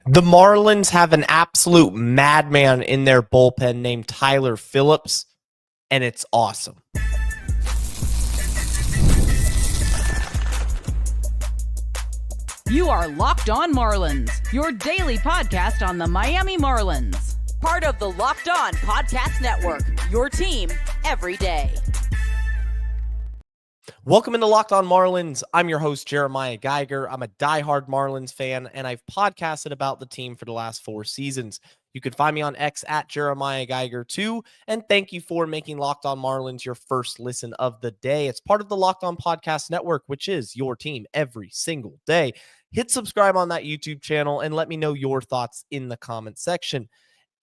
The Marlins have an absolute madman in their bullpen named Tyler Phillips, and it's awesome. You are Locked On Marlins, your daily podcast on the Miami Marlins. Part of the Locked On Podcast Network, your team every day. Welcome into Locked On Marlins. I'm your host, Jeremiah Geiger. I'm a diehard Marlins fan, and I've podcasted about the team for the last 4 seasons. You can find me on X at Jeremiah Geiger 2, and thank you for making Locked On Marlins your first listen of the day. It's part of the Locked On Podcast Network, which is your team every single day. Hit subscribe on that YouTube channel and let me know your thoughts in the comment section.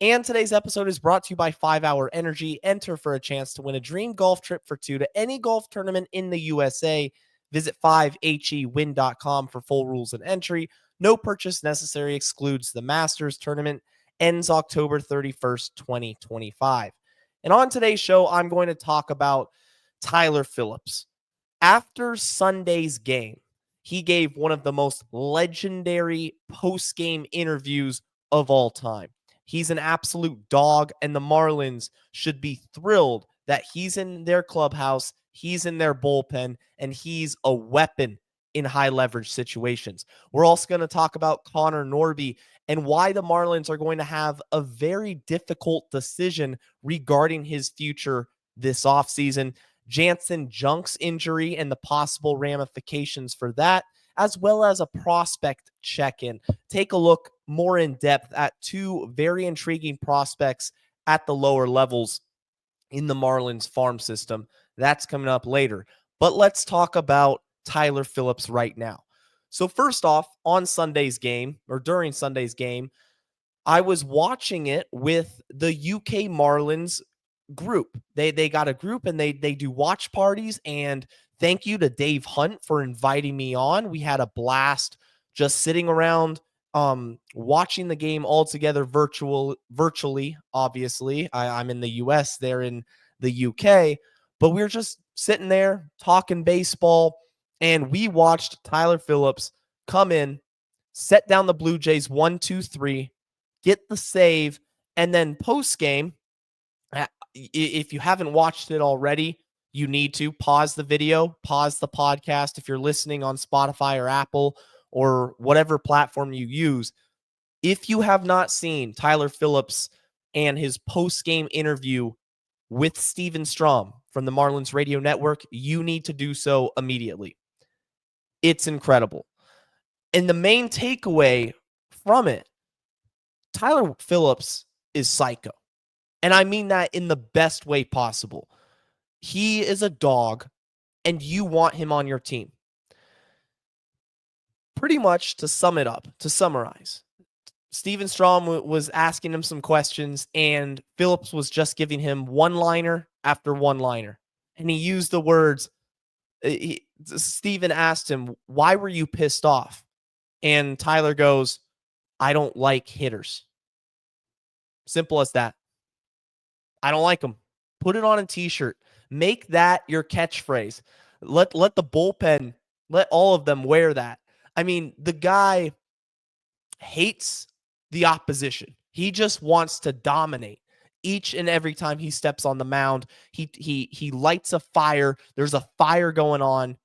And today's episode is brought to you by 5 Hour Energy. Enter for a chance to win a dream golf trip for 2 to any golf tournament in the USA. Visit 5hewin.com for full rules and entry. No purchase necessary. Excludes the Masters tournament. Ends October 31st, 2025. And on today's show, I'm going to talk about Tyler Phillips. After Sunday's game, he gave one of the most legendary post-game interviews of all time. He's an absolute dog, and the Marlins should be thrilled that he's in their clubhouse, he's in their bullpen, and he's a weapon in high-leverage situations. We're also going to talk about Connor Norby and why the Marlins are going to have a very difficult decision regarding his future this offseason. Jansen Junk's injury and the possible ramifications for that, as well as a prospect check-in. Take a look more in depth at 2 very intriguing prospects at the lower levels in the Marlins farm system. That's coming up later. But let's talk about Tyler Phillips right now. So first off, on Sunday's game, or during Sunday's game, I was watching it with the UK Marlins group. They got a group and they do watch parties, and thank you to Dave Hunt for inviting me on. We had a blast just sitting around watching the game all together virtually. Obviously, I'm in the US, they're in the UK, but we were just sitting there talking baseball, and we watched Tyler Phillips come in, set down the Blue Jays 1-2-3, get the save, and then post game, if you haven't watched it already, you need to pause the video, pause the podcast. If you're listening on Spotify or Apple or whatever platform you use, if you have not seen Tyler Phillips and his post-game interview with Steven Strom from the Marlins Radio Network, you need to do so immediately. It's incredible. And the main takeaway from it, Tyler Phillips is psycho. And I mean that in the best way possible. He is a dog, and you want him on your team. Pretty much to sum it up, to summarize, Steven Strom was asking him some questions, and Phillips was just giving him one-liner after one-liner. And he used the words, Steven asked him, why were you pissed off? And Tyler goes, I don't like hitters. Simple as that. I don't like them. Put it on a t-shirt. Make that your catchphrase. Let the bullpen, let all of them wear that. I mean, the guy hates the opposition. He just wants to dominate each and every time he steps on the mound. He lights a fire. There's a fire going on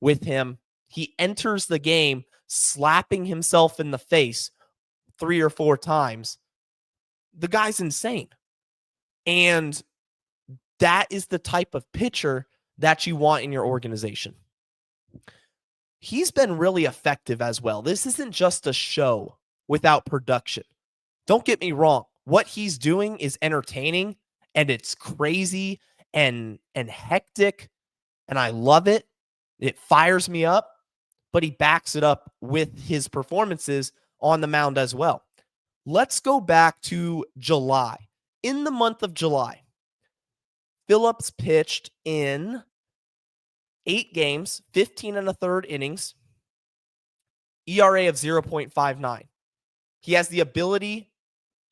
with him. He enters the game slapping himself in the face 3 or 4 times. The guy's insane. And that is the type of pitcher that you want in your organization. He's been really effective as well. This isn't just a show without production. Don't get me wrong. What he's doing is entertaining, and it's crazy and hectic, and I love it. It fires me up, but he backs it up with his performances on the mound as well. Let's go back to July. In the month of July, Phillips pitched in 8 games, 15 1/3 innings, ERA of 0.59. He has the ability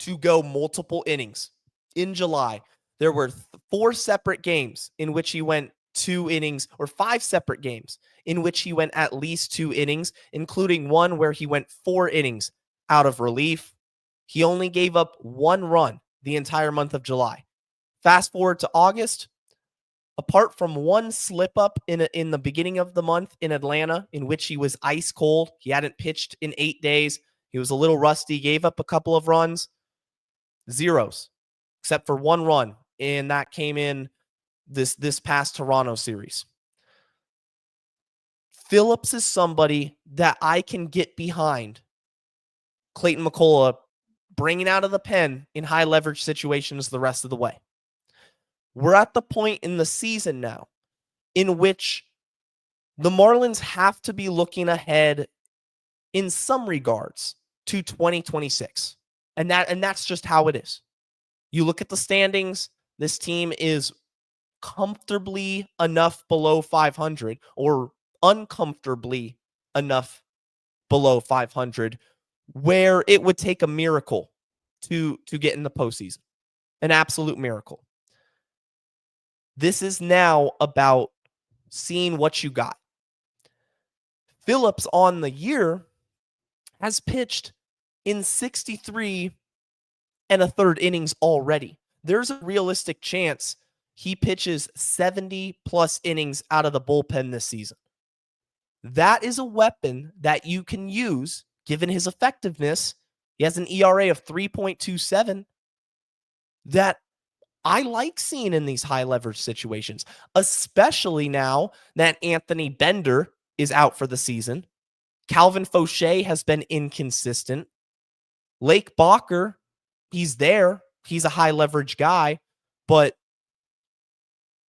to go multiple innings. In July, there were 4 separate games in which he went 2 innings, or 5 separate games in which he went at least 2 innings, including one where he went 4 innings out of relief. He only gave up 1 run the entire month of July. Fast forward to August, apart from 1 slip up in the beginning of the month in Atlanta, in which he was ice cold, he hadn't pitched in 8 days, he was a little rusty, gave up a couple of runs, zeros, except for 1 run, and that came in this past Toronto series. Phillips is somebody that I can get behind. Clayton McCullough bringing out of the pen in high leverage situations the rest of the way. We're at the point in the season now in which the Marlins have to be looking ahead in some regards to 2026. And that's just how it is. You look at the standings, this team is comfortably enough below 500 or uncomfortably enough below 500 where it would take a miracle to get in the postseason. An absolute miracle. This is now about seeing what you got. Phillips on the year has pitched in 63 and a third innings already. There's a realistic chance he pitches 70 plus innings out of the bullpen this season. That is a weapon that you can use given his effectiveness. He has an ERA of 3.27 that I like seeing in these high leverage situations, especially now that Anthony Bender is out for the season. Calvin Fauché has been inconsistent. Lake Bacher, he's there. He's a high leverage guy, but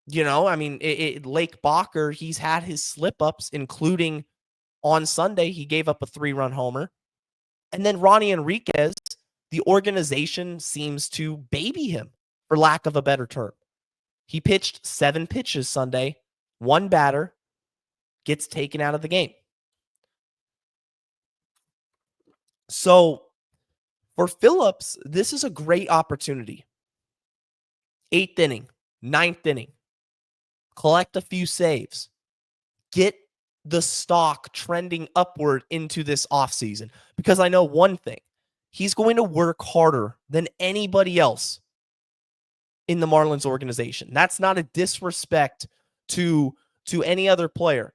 Lake Bacher, he's had his slip ups, including on Sunday, he gave up a 3-run homer. And then Ronnie Enriquez, the organization seems to baby him, for lack of a better term. He pitched 7 pitches Sunday, 1 batter, gets taken out of the game. So for Phillips, this is a great opportunity. 8th inning, 9th inning, collect a few saves, get the stock trending upward into this offseason. Because I know one thing, he's going to work harder than anybody else in the Marlins organization. That's not a disrespect to any other player.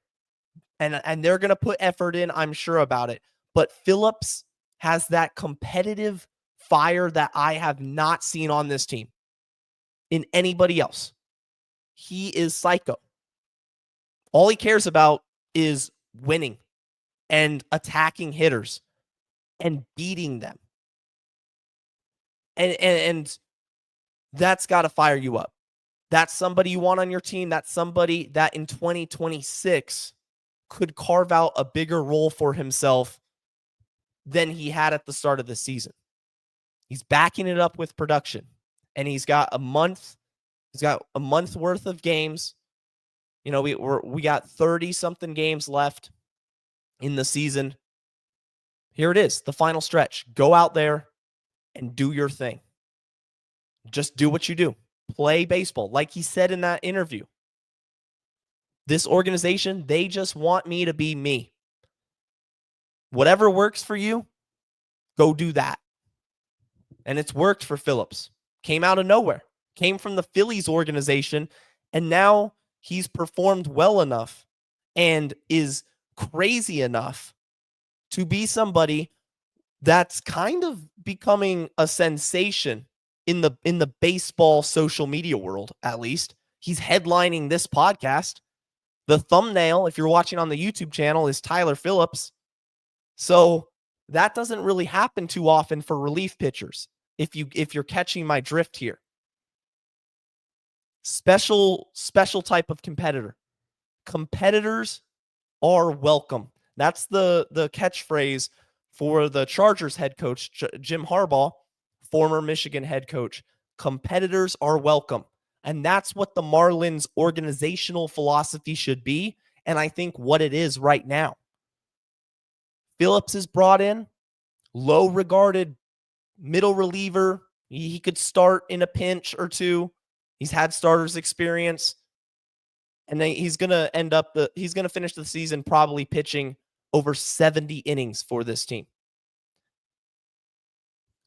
And they're going to put effort in, I'm sure about it. But Phillips has that competitive fire that I have not seen on this team in anybody else. He is psycho. All he cares about is winning and attacking hitters and beating them. And that's got to fire you up. That's somebody you want on your team. That's somebody that in 2026 could carve out a bigger role for himself than he had at the start of the season. He's backing it up with production, and he's got a month. He's got a month worth of games. We got 30 something games left in the season. Here it is, the final stretch. Go out there and do your thing. Just do what you do. Play baseball. Like he said in that interview, this organization, they just want me to be me. Whatever works for you, go do that. And it's worked for Phillips. Came out of nowhere. Came from the Phillies organization, and now he's performed well enough and is crazy enough to be somebody that's kind of becoming a sensation in the baseball social media world, at least. He's headlining this podcast. The thumbnail, if you're watching on the YouTube channel, is Tyler Phillips. So that doesn't really happen too often for relief pitchers, if you're catching my drift here. Special type of competitor. Competitors are welcome. That's the catchphrase for the Chargers head coach, Jim Harbaugh, former Michigan head coach. Competitors are welcome. And that's what the Marlins organizational philosophy should be. And I think what it is right now. Phillips is brought in, low regarded middle reliever. He could start in a pinch or two. He's had starters experience. And then he's going to finish the season probably pitching over 70 innings for this team.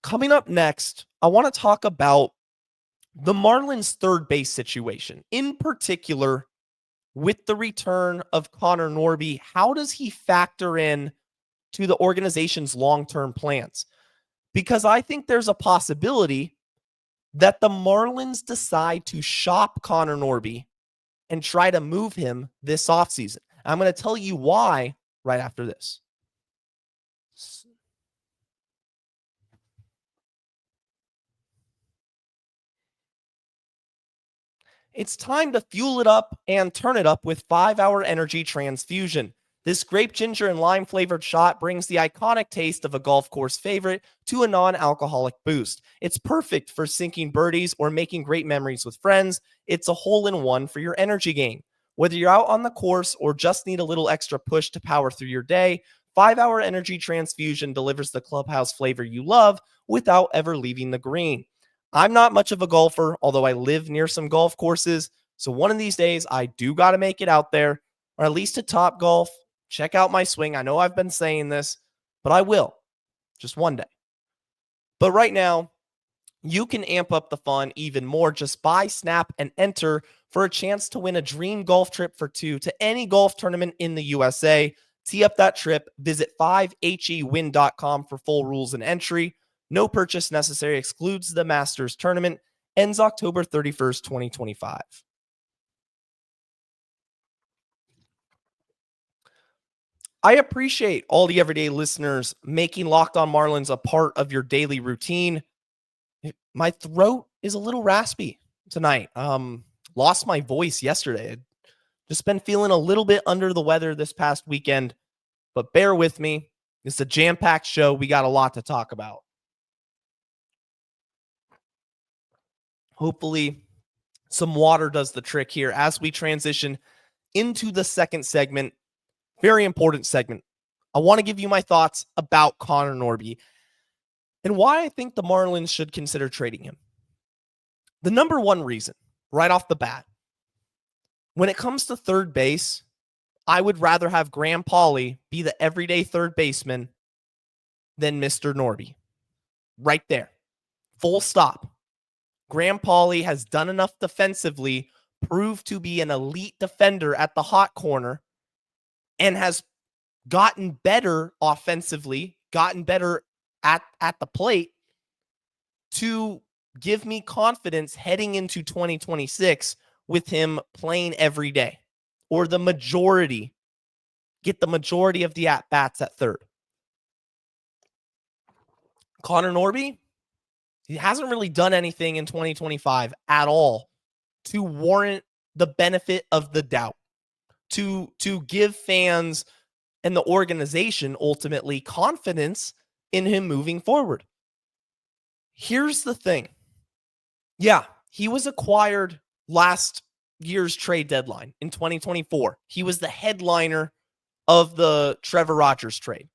Coming up next, I want to talk about the Marlins' third base situation, in particular with the return of Connor Norby. How does he factor in to the organization's long-term plans? Because I think there's a possibility that the Marlins decide to shop Connor Norby and try to move him this offseason. I'm going to tell you why right after this. It's time to fuel it up and turn it up with 5-Hour Energy Transfusion. This grape, ginger, and lime flavored shot brings the iconic taste of a golf course favorite to a non-alcoholic boost. It's perfect for sinking birdies or making great memories with friends. It's a hole-in-one for your energy game. Whether you're out on the course or just need a little extra push to power through your day, 5-Hour Energy Transfusion delivers the clubhouse flavor you love without ever leaving the green. I'm not much of a golfer, although I live near some golf courses. So one of these days, I do got to make it out there, or at least to Top Golf. Check out my swing. I know I've been saying this, but I will. Just one day. But right now, you can amp up the fun even more. Just buy, snap, and enter for a chance to win a dream golf trip for two to any golf tournament in the USA. Tee up that trip. Visit 5hewin.com for full rules and entry. No purchase necessary. Excludes the Masters tournament. Ends October 31st, 2025. I appreciate all the everyday listeners making Locked On Marlins a part of your daily routine. My throat is a little raspy tonight. Lost my voice yesterday. I'd just been feeling a little bit under the weather this past weekend, but bear with me. It's a jam-packed show. We got a lot to talk about. Hopefully, some water does the trick here as we transition into the second segment. Very important segment. I want to give you my thoughts about Connor Norby and why I think the Marlins should consider trading him. The number one reason, right off the bat, when it comes to third base, I would rather have Graham Pauley be the everyday third baseman than Mr. Norby. Right there. Full stop. Graham Pauley has done enough defensively, proved to be an elite defender at the hot corner, and has gotten better offensively, gotten better at the plate to give me confidence heading into 2026 with him playing every day, or the majority, get the majority of the at-bats at third. Connor Norby, he hasn't really done anything in 2025 at all to warrant the benefit of the doubt, to give fans and the organization ultimately confidence in him moving forward. Here's the thing. Yeah, he was acquired last year's trade deadline in 2024. He was the headliner of the Trevor Rogers trade.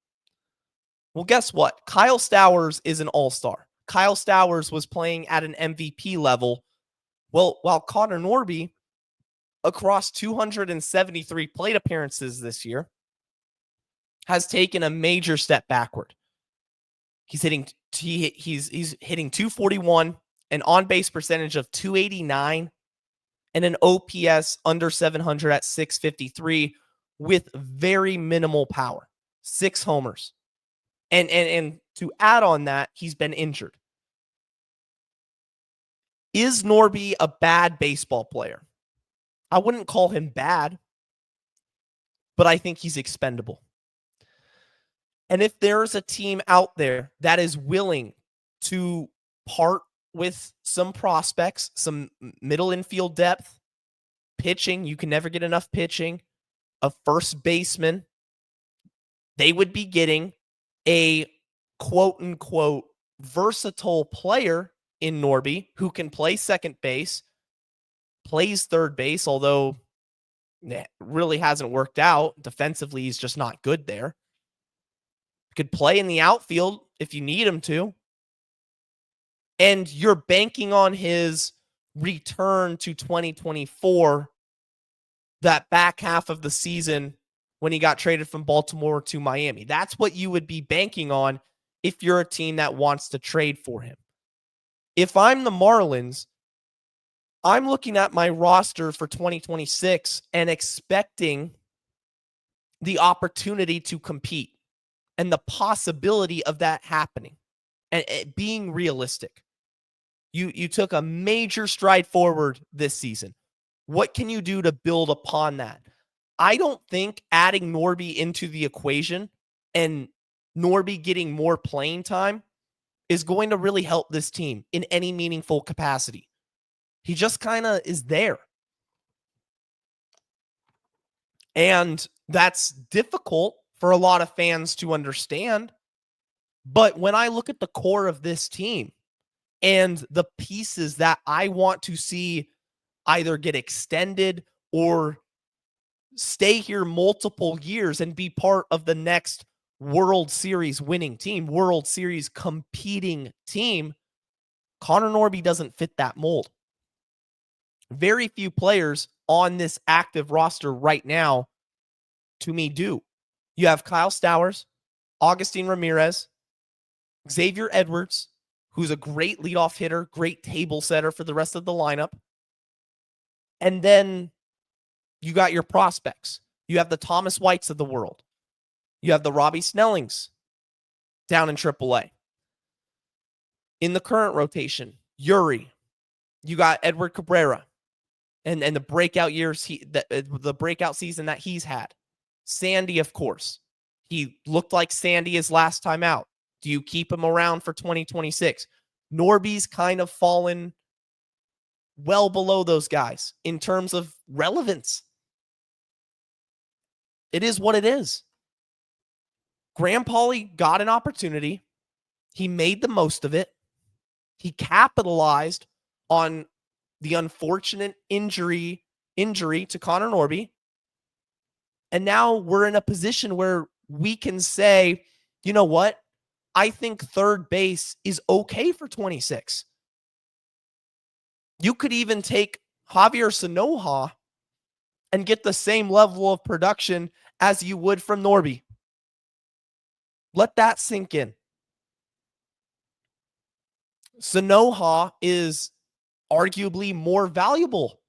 Well, guess what? Kyle Stowers is an all-star. Kyle Stowers was playing at an MVP level. Well, while Connor Norby, across 273 plate appearances this year, has taken a major step backward. He's hitting 241, an on-base percentage of 289, and an OPS under 700 at 653 with very minimal power. 6 homers. And to add on that, he's been injured. Is Norby a bad baseball player? I wouldn't call him bad, but I think he's expendable. And if there's a team out there that is willing to part with some prospects, some middle infield depth, pitching, you can never get enough pitching, a first baseman, they would be getting a quote-unquote versatile player in Norby who can play second base, plays third base, although it really hasn't worked out. Defensively, he's just not good there. Could play in the outfield if you need him to. And you're banking on his return to 2024, that back half of the season when he got traded from Baltimore to Miami. That's what you would be banking on if you're a team that wants to trade for him. If I'm the Marlins, I'm looking at my roster for 2026 and expecting the opportunity to compete and the possibility of that happening and being realistic. You took a major stride forward this season. What can you do to build upon that? I don't think adding Norby into the equation and Norby getting more playing time is going to really help this team in any meaningful capacity. He just kind of is there. And that's difficult for a lot of fans to understand. But when I look at the core of this team and the pieces that I want to see either get extended or stay here multiple years and be part of the next World Series winning team, World Series competing team, Connor Norby doesn't fit that mold. Very few players on this active roster right now, to me, do. You have Kyle Stowers, Augustin Ramirez, Xavier Edwards, who's a great leadoff hitter, great table setter for the rest of the lineup. And then you got your prospects. You have the Thomas Whites of the world. You have the Robbie Snellings down in AAA. In the current rotation, Yuri. You got Edward Cabrera and the breakout years, the breakout season that he's had. Sandy, of course. He looked like Sandy his last time out. Do you keep him around for 2026? Norby's kind of fallen well below those guys in terms of relevance. It is what it is. Graham Pauley got an opportunity. He made the most of it. He capitalized on the unfortunate injury to Connor Norby. And now we're in a position where we can say, you know what? I think third base is okay for 26. You could even take Javier Sanoja and get the same level of production as you would from Norby. Let that sink in. Sanoja is arguably more valuable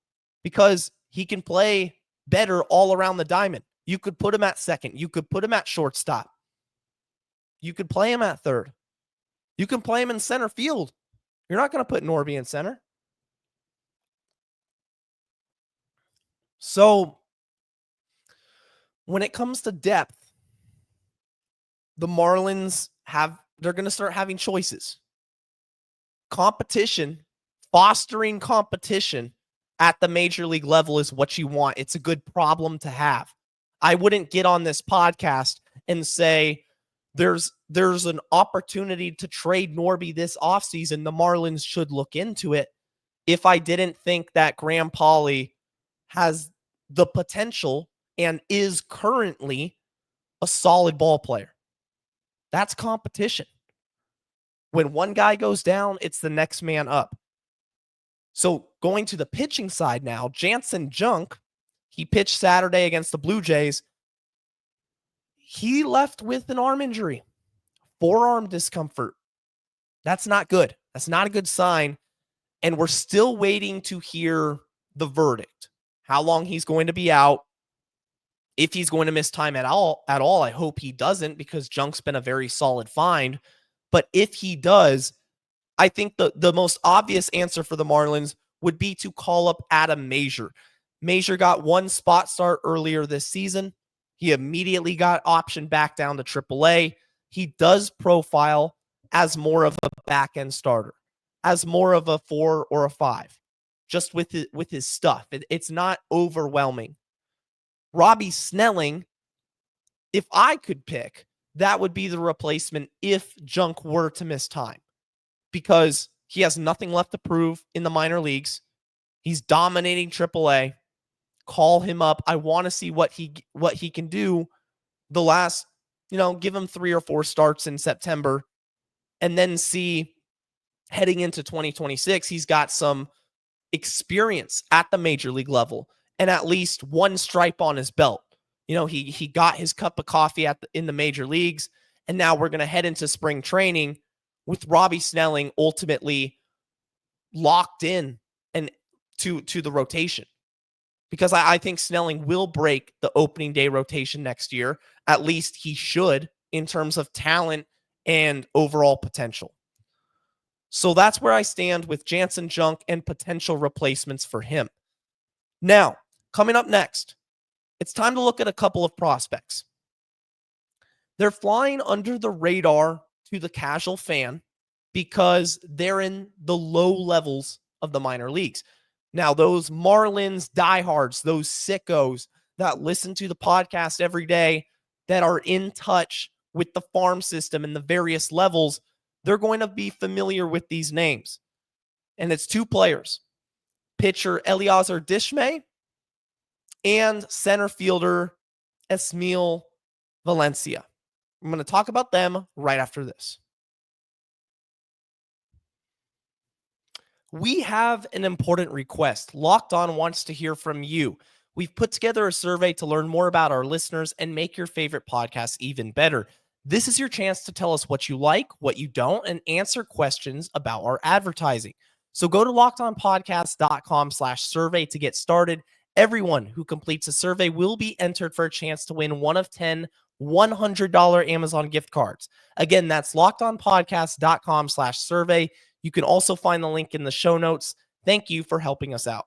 because he can play better all around the diamond. You could put him at second. You could put him at shortstop. You could play him at third. You can play him in center field. You're not going to put Norby in center. So when it comes to depth, the Marlins they're going to start having choices. Competition, fostering competition at the major league level is what you want. It's a good problem to have. I wouldn't get on this podcast and say there's an opportunity to trade Norby this offseason. The Marlins should look into it if I didn't think that Graham Pauley has the potential and is currently a solid ball player. That's competition. When one guy goes down, it's the next man up. So going to the pitching side now, Jansen Junk, he pitched Saturday against the Blue Jays. He left with an arm injury, forearm discomfort. That's not good. That's not a good sign. And we're still waiting to hear the verdict. How long he's going to be out. If he's going to miss time at all, I hope he doesn't, because Junk's been a very solid find. But if he does, I think the most obvious answer for the Marlins would be to call up Adam Major. Major got one spot start earlier this season. He immediately got optioned back down to AAA. He does profile as more of a back-end starter, as more of a 4 or a 5, just with his stuff. It's not overwhelming. Robbie Snelling, if I could pick, that would be the replacement if Junk were to miss time, because he has nothing left to prove in the minor leagues. He's dominating AAA. Call him up. I want to see what he can do the last, give him 3 or 4 starts in September, and then see heading into 2026, he's got some experience at the major league level and at least one stripe on his belt. He got his cup of coffee in the major leagues, And now we're going to head into spring training with Robbie Snelling ultimately locked in and to the rotation. Because I think Snelling will break the opening day rotation next year. At least he should in terms of talent and overall potential. So that's where I stand with Jansen Junk and potential replacements for him. Now, coming up next, it's time to look at a couple of prospects. They're flying under the radar to the casual fan because they're in the low levels of the minor leagues. Now, those Marlins diehards, those sickos that listen to the podcast every day, that are in touch with the farm system and the various levels, they're going to be familiar with these names. And it's two players, pitcher Eliazar Dishmey and center fielder Esmil Valencia. I'm going to talk about them right after this. We have an important request. Locked On wants to hear from you. We've put together a survey to learn more about our listeners and make your favorite podcast even better. This is your chance to tell us what you like, what you don't, and answer questions about our advertising. So go to lockedonpodcast.com/survey to get started. Everyone who completes a survey will be entered for a chance to win one of 10 $100 Amazon gift cards. Again, that's lockedonpodcast.com/survey. You can also find the link in the show notes. Thank you for helping us out.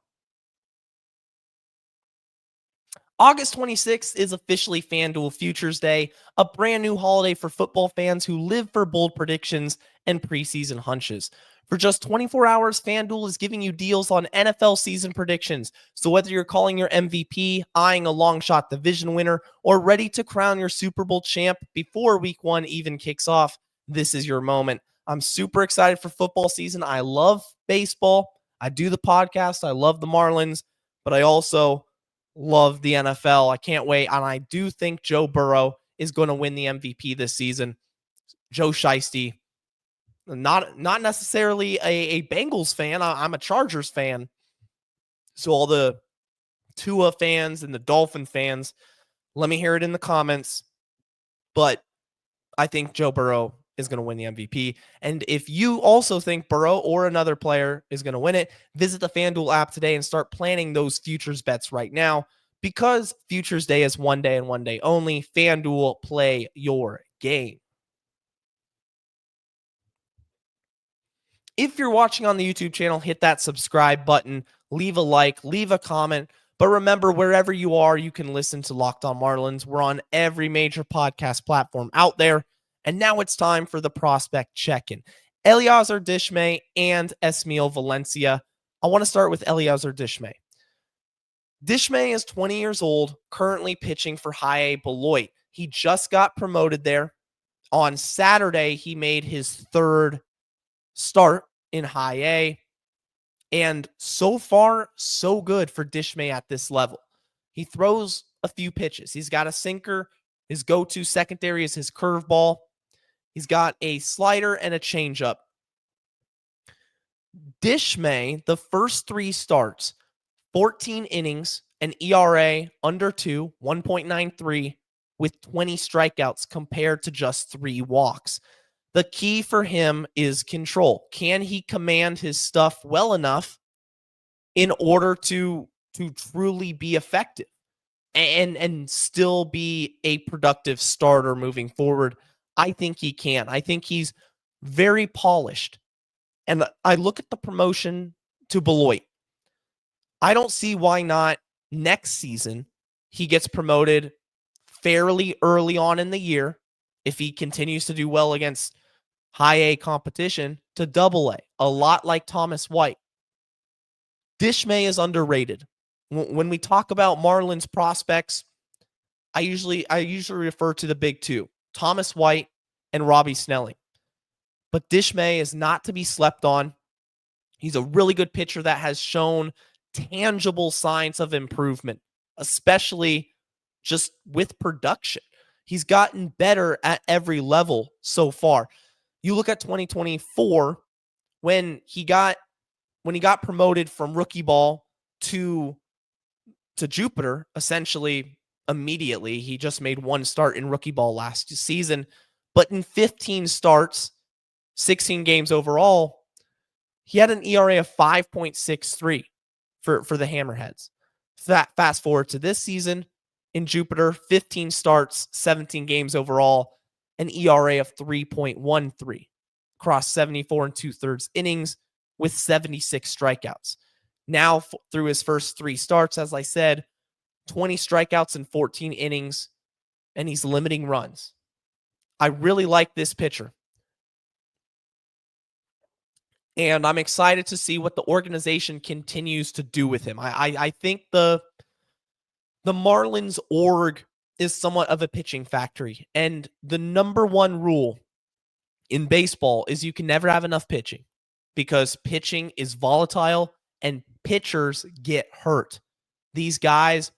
August 26th is officially FanDuel Futures Day, a brand new holiday for football fans who live for bold predictions and preseason hunches. For just 24 hours, FanDuel is giving you deals on NFL season predictions. So whether you're calling your MVP, eyeing a long shot division winner, or ready to crown your Super Bowl champ before week 1 even kicks off, this is your moment. I'm super excited for football season. I love baseball. I do the podcast. I love the Marlins, but I also love the NFL. I can't wait. And I do think Joe Burrow is going to win the MVP this season. Joe Shiesty, not necessarily a Bengals fan. I'm a Chargers fan. So all the Tua fans and the Dolphin fans, let me hear it in the comments. But I think Joe Burrow is going to win the MVP. And if you also think Burrow or another player is going to win it, visit the FanDuel app today and start planning those futures bets right now, because Futures Day is one day and one day only. FanDuel, play your game. If you're watching on the YouTube channel, hit that subscribe button, leave a like, leave a comment. But remember, wherever you are, you can listen to Locked On Marlins. We're on every major podcast platform out there. And now it's time for the prospect check-in. Eliazar Dishmey and Esmil Valencia. I want to start with Eliazar Dishmey. Dishmey is 20 years old, currently pitching for High A Beloit. He just got promoted there. On Saturday, he made his third start in High A. And so far, so good for Dishmey at this level. He throws a few pitches. He's got a sinker. His go-to secondary is his curveball. He's got a slider and a changeup. Dishmey, the first 3 starts, 14 innings, an ERA under 2, 1.93, with 20 strikeouts compared to just 3 walks. The key for him is control. Can he command his stuff well enough in order to truly be effective and still be a productive starter moving forward? I think he can. I think he's very polished. And I look at the promotion to Beloit. I don't see why not next season he gets promoted fairly early on in the year if he continues to do well against High A competition to Double A, a lot like Thomas White. Dishmey is underrated. When we talk about Marlins prospects, I usually refer to the big 2, Thomas White and Robbie Snelling. But Dishmey is not to be slept on. He's a really good pitcher that has shown tangible signs of improvement, especially just with production. He's gotten better at every level so far. You look at 2024 when he got promoted from rookie ball to Jupiter, essentially immediately. He just made 1 start in rookie ball last season, But in 15 starts, 16 games overall, he had an ERA of 5.63 for the Hammerheads. Fast forward to this season in Jupiter, 15 starts, 17 games overall, an ERA of 3.13 across 74 and 2/3 innings with 76 strikeouts. Now, through his first 3 starts, as I said, 20 strikeouts in 14 innings, and he's limiting runs. I really like this pitcher. And I'm excited to see what the organization continues to do with him. I think the Marlins org is somewhat of a pitching factory. And the number one rule in baseball is you can never have enough pitching because pitching is volatile and pitchers get hurt. These guys,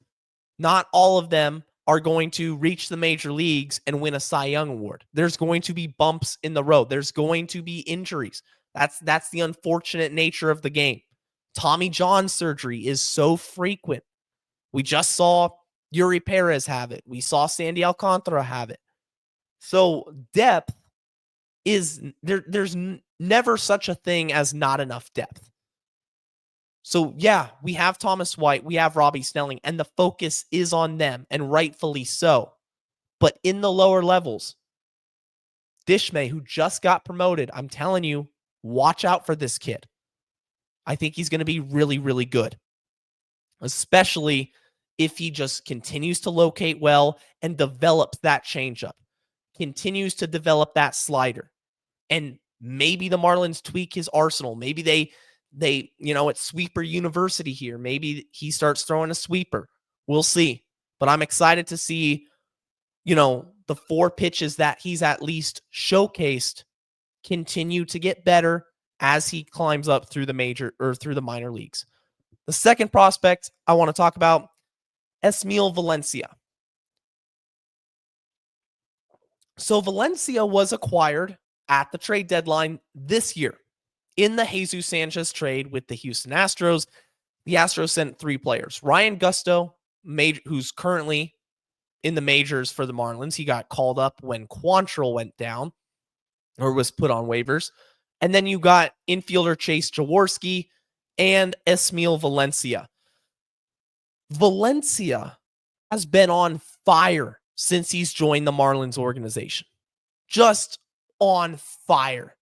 not all of them are going to reach the major leagues and win a Cy Young award. There's going to be bumps in the road. There's going to be injuries. That's the unfortunate nature of the game. Tommy John surgery is so frequent. We just saw Yuri Perez have it. We saw Sandy Alcantara have it. So depth is there. There's never such a thing as not enough depth. So yeah, we have Thomas White, we have Robbie Snelling, and the focus is on them, and rightfully so. But in the lower levels, Dishmey, who just got promoted, I'm telling you, watch out for this kid. I think he's going to be really, really good, especially if he just continues to locate well and develops that changeup, continues to develop that slider. And maybe the Marlins tweak his arsenal. Maybe they it's sweeper university here. Maybe he starts throwing a sweeper. We'll see. But I'm excited to see, the 4 pitches that he's at least showcased continue to get better as he climbs up through the minor leagues. The second prospect I want to talk about, Esmil Valencia. So Valencia was acquired at the trade deadline this year in the Jesus Sanchez trade with the Houston Astros. The Astros sent 3 players. Ryan Gusto, who's currently in the majors for the Marlins. He got called up when Quantrill went down or was put on waivers. And then you got infielder Chase Jaworski and Esmil Valencia. Valencia has been on fire since he's joined the Marlins organization. Just on fire.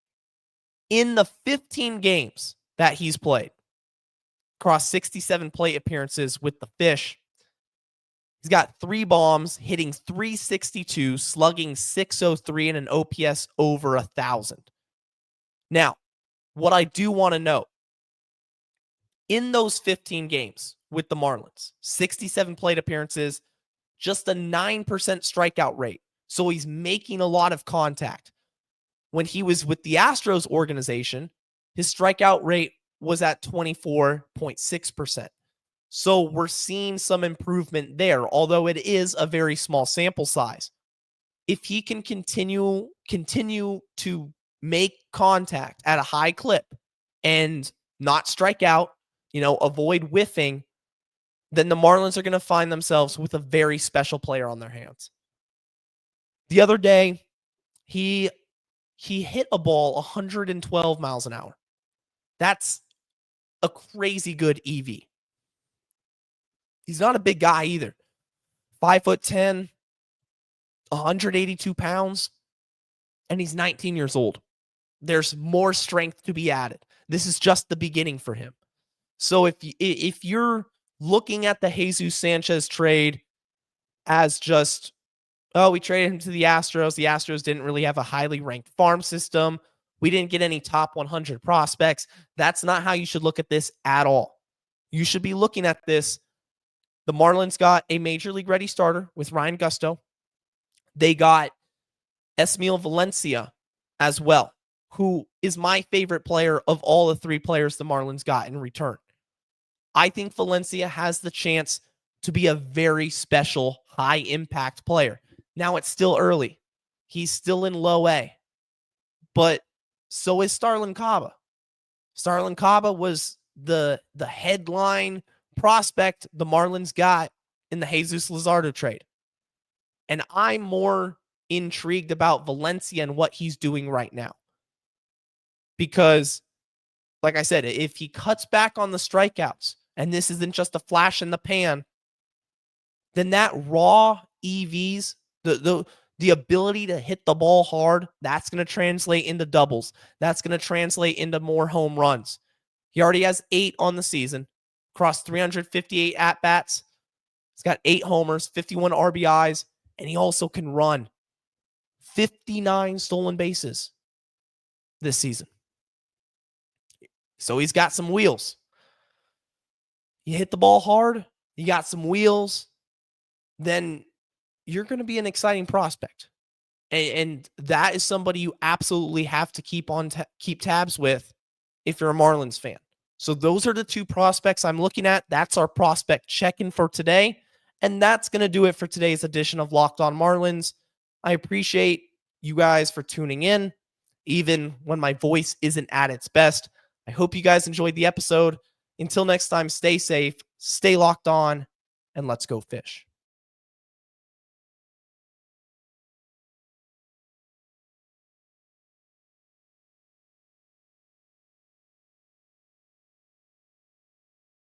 In the 15 games that he's played, across 67 plate appearances with the Fish, he's got 3 bombs, hitting .362, slugging .603, and an OPS over 1,000. Now, what I do want to note, in those 15 games with the Marlins, 67 plate appearances, just a 9% strikeout rate. So he's making a lot of contact. When he was with the Astros organization, his strikeout rate was at 24.6%. So we're seeing some improvement there, although it is a very small sample size. If he can continue to make contact at a high clip and not strike out, avoid whiffing, then the Marlins are going to find themselves with a very special player on their hands. The other day, he hit a ball 112 miles an hour. That's a crazy good EV. He's not a big guy either. 5'10", 182 pounds, and he's 19 years old. There's more strength to be added. This is just the beginning for him. So if you're looking at the Jesus Sanchez trade as just, we traded him to the Astros. The Astros didn't really have a highly ranked farm system. We didn't get any top 100 prospects. That's not how you should look at this at all. You should be looking at this. The Marlins got a major league ready starter with Ryan Gusto. They got Esmil Valencia as well, who is my favorite player of all the 3 players the Marlins got in return. I think Valencia has the chance to be a very special, high-impact player. Now it's still early. He's still in low A. But so is Starlin Caba. Starlin Caba was the headline prospect the Marlins got in the Jesus Luzardo trade. And I'm more intrigued about Valencia and what he's doing right now. Because, like I said, if he cuts back on the strikeouts, and this isn't just a flash in the pan, then that raw EVs, the ability to hit the ball hard, that's going to translate into doubles. That's going to translate into more home runs. He already has 8 on the season, across 358 at-bats. He's got 8 homers, 51 RBIs, and he also can run 59 stolen bases this season. So he's got some wheels. You hit the ball hard, you got some wheels, then you're going to be an exciting prospect. And that is somebody you absolutely have to keep tabs with if you're a Marlins fan. So those are the 2 prospects I'm looking at. That's our prospect check-in for today. And that's going to do it for today's edition of Locked On Marlins. I appreciate you guys for tuning in, even when my voice isn't at its best. I hope you guys enjoyed the episode. Until next time, stay safe, stay locked on, and let's go fish.